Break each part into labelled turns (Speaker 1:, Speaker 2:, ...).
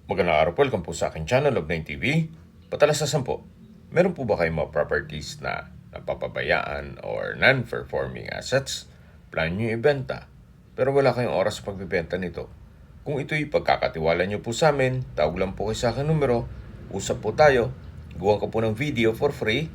Speaker 1: Magandang araw po, welcome po sa aking channel, Log9 TV. Patalasasan po, meron po ba kayong mga properties na napapabayaan or non-performing assets? Plan nyo ibenta, pero wala kayong oras sa pagbibenta nito. Kung ito'y pagkakatiwala nyo po sa amin, tawag lang po kayo sa aking numero, usap po tayo, gawan ko po ng video for free.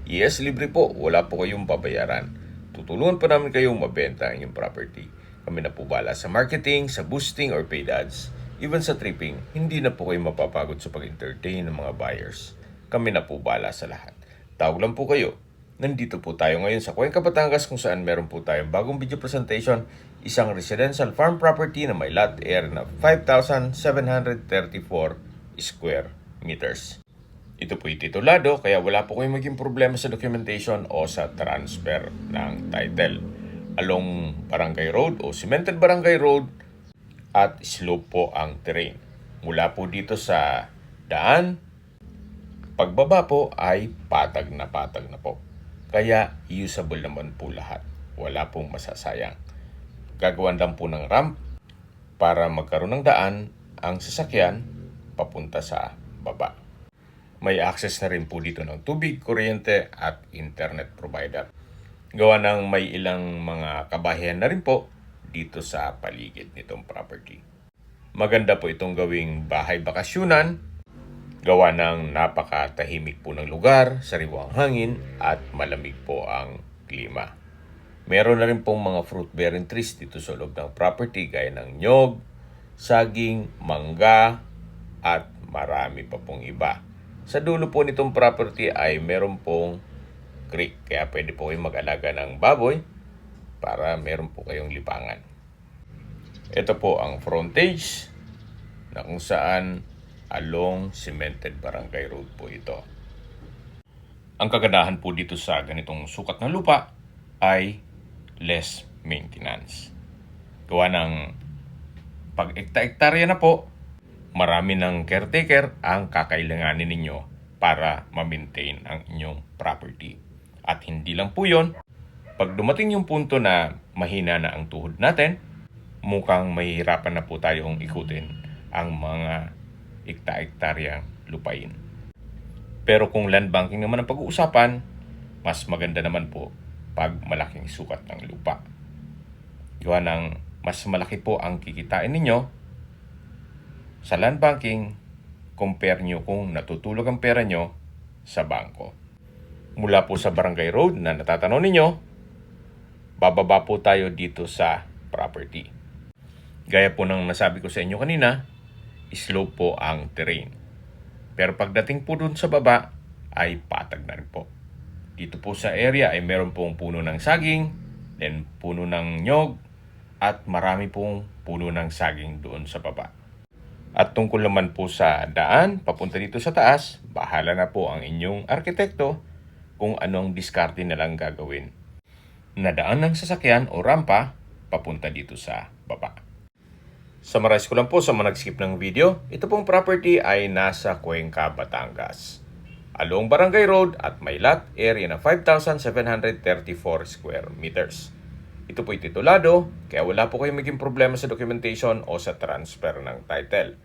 Speaker 1: Yes, libre po, wala po kayong babayaran. Tutulungan pa namin kayong mabenta ang inyong property. Kami na po bala sa marketing, sa boosting or paid ads. Even sa tripping, hindi na po kayo mapapagod sa pag-entertain ng mga buyers. Kami na po bala sa lahat. Tawag lang po kayo. Nandito po tayo ngayon sa Cuenca, Batangas kung saan meron po tayong bagong video presentation, isang residential farm property na may lot area na 5,734 square meters. Ito po'y titulado kaya wala po kayong maging problema sa documentation o sa transfer ng title. Along Barangay Road o Cemented Barangay Road at slope po ang terrain. Mula po dito sa daan, pagbaba po ay patag na po. Kaya usable naman po lahat. Wala pong masasayang. Gagawan lang po ng ramp para magkaroon ng daan ang sasakyan papunta sa baba. May access na rin po dito ng tubig, kuryente at internet provider. Gawa ng may ilang mga kabahayan na rin po dito sa paligid nitong property. Maganda po itong gawing bahay bakasyunan, gawa ng napakatahimik po ng lugar, sariwang hangin at malamig po ang klima. Meron na rin pong mga fruit-bearing trees dito sa loob ng property gaya ng nyog, saging, mangga at marami pa pong iba. Sa dulo po nitong property ay meron pong creek, kaya pwede po kayong mag-alaga ng baboy para meron po kayong lipangan. Ito po ang frontage na kung saan along Cemented Barangay Road po ito. Ang kagandahan po dito sa ganitong sukat na lupa ay less maintenance. Gawa ng pag-ekta-ektarya na po, marami ng caretaker ang kakailanganin ninyo para ma-maintain ang inyong property. At hindi lang po yon, pag dumating yung punto na mahina na ang tuhod natin, mukhang mahihirapan na po tayong ikutin ang mga ekta-ektaryang lupain. Pero kung land banking naman ang pag-uusapan, mas maganda naman po pag malaking sukat ng lupa. Gawa ng mas malaki po ang kikitain ninyo sa land banking compare nyo kung natutulog ang pera nyo sa bangko. Mula po sa Barangay Road na natatanaw ninyo, bababa po tayo dito sa property. Gaya po ng nasabi ko sa inyo kanina, slope po ang terrain. Pero pagdating po dun sa baba, ay patag na rin po. Dito po sa area ay meron pong puno ng saging, then puno ng nyog, at marami pong puno ng saging doon sa baba. At tungkol naman po sa daan, papunta dito sa taas, bahala na po ang inyong arkitekto kung anong diskarte na lang gagawin. Nadaan ng sasakyan o rampa, papunta dito sa baba. Summarize ko lang po sa mga nag-skip ng video, ito pong property ay nasa Cuenca, Batangas. Along Barangay Road at may lot area na 5,734 square meters. Ito po'y titulado, kaya wala po kayong maging problema sa documentation o sa transfer ng title.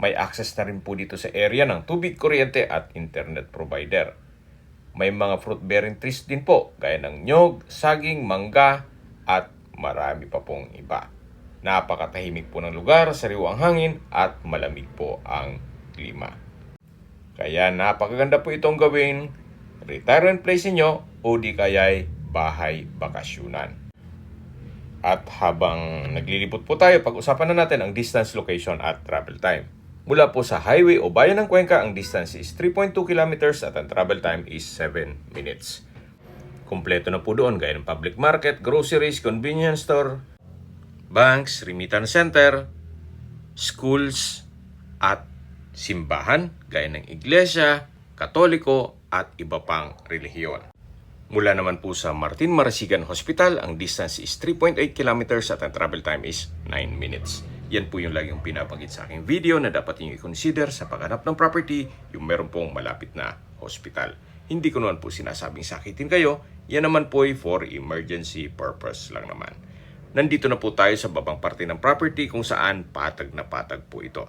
Speaker 1: May access na rin po dito sa area ng tubig, kuryente at internet provider. May mga fruit-bearing trees din po, gaya ng nyog, saging, mangga at marami pa pong iba. Napakatahimik po ng lugar, sariwang hangin at malamig po ang klima. Kaya napakaganda po itong gawing retirement place niyo o di kaya'y bahay bakasyunan. At habang naglilipot po tayo, pag-usapan na natin ang distance, location at travel time. Mula po sa highway o bayan ng Cuenca, ang distance is 3.2 kilometers at ang travel time is 7 minutes. Kompleto na po doon gaya ng public market, groceries, convenience store, banks, remittance center, schools, at simbahan gaya ng iglesia, katoliko, at iba pang relihiyon. Mula naman po sa Martin Marasigan Hospital, ang distance is 3.8 kilometers at ang travel time is 9 minutes. Yan po yung laging pinabanggit sa aking video na dapat nyo i-consider sa paghanap ng property, yung meron pong malapit na hospital. Hindi ko naman po sinasabing sakitin kayo, yan naman po ay for emergency purpose lang naman. Nandito na po tayo sa babang parte ng property kung saan patag na patag po ito.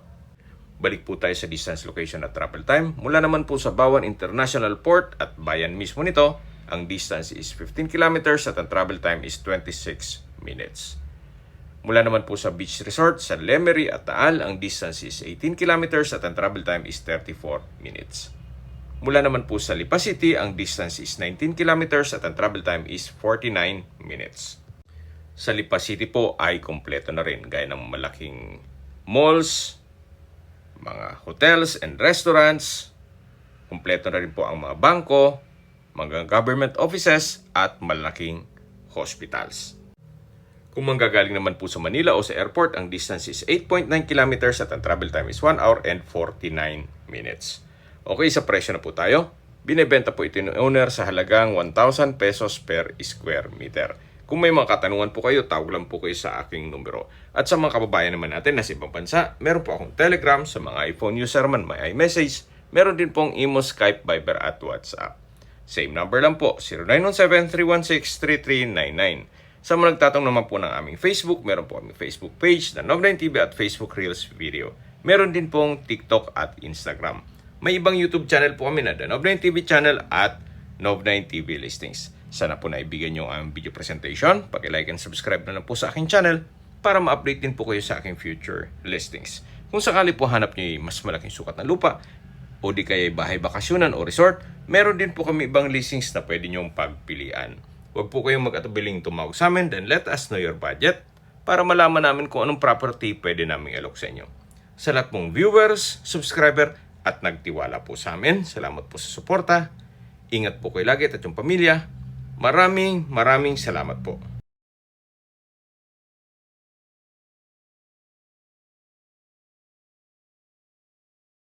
Speaker 1: Balik po tayo sa distance, location at travel time. Mula naman po sa Bawan International Port at bayan mismo nito, ang distance is 15 kilometers at ang travel time is 26 minutes. Mula naman po sa beach resort sa Lemery at Taal, ang distance is 18 kilometers at ang travel time is 34 minutes. Mula naman po sa Lipa City, ang distance is 19 kilometers at ang travel time is 49 minutes. Sa Lipa City po ay kompleto na rin gaya ng malaking malls, mga hotels and restaurants, kompleto na rin po ang mga bangko, mga government offices at malaking hospitals. Kung manggagaling naman po sa Manila o sa airport, ang distance is 8.9 kilometers at ang travel time is 1 hour and 49 minutes. Okay, sa presyo na po tayo. Binebenta po ito ng owner sa halagang 1,000 pesos per square meter. Kung may mga katanungan po kayo, tawag lang po kayo sa aking numero. At sa mga kababayan naman natin na sa ibang bansa, meron po akong Telegram. Sa mga iPhone user man, may iMessage. Meron din pong Imo, Skype, Viber at WhatsApp. Same number lang po, 0917-316-3399. Sa mga nagtatanong naman po ng aming Facebook, meron po aming Facebook page na Nov9TV at Facebook Reels Video. Meron din pong TikTok at Instagram. May ibang YouTube channel po kami na The Nov9TV channel at Nov9TV Listings. Sana po naibigyan nyo ang video presentation. Paki-like and subscribe na lang po sa aking channel para ma-update din po kayo sa aking future listings. Kung sakali po hanap nyo mas malaking sukat na lupa o di kaya bahay bakasyonan o resort, meron din po kami ibang listings na pwede nyong pagpilian. Huwag po kayong mag-atubiling tumawag sa amin, then let us know your budget para malaman namin kung anong property pwede namin alok sa inyo. Sa lahat mong viewers, subscriber at nagtiwala po sa amin, salamat po sa suporta. Ingat po kayo lagi at yung pamilya. Maraming salamat po.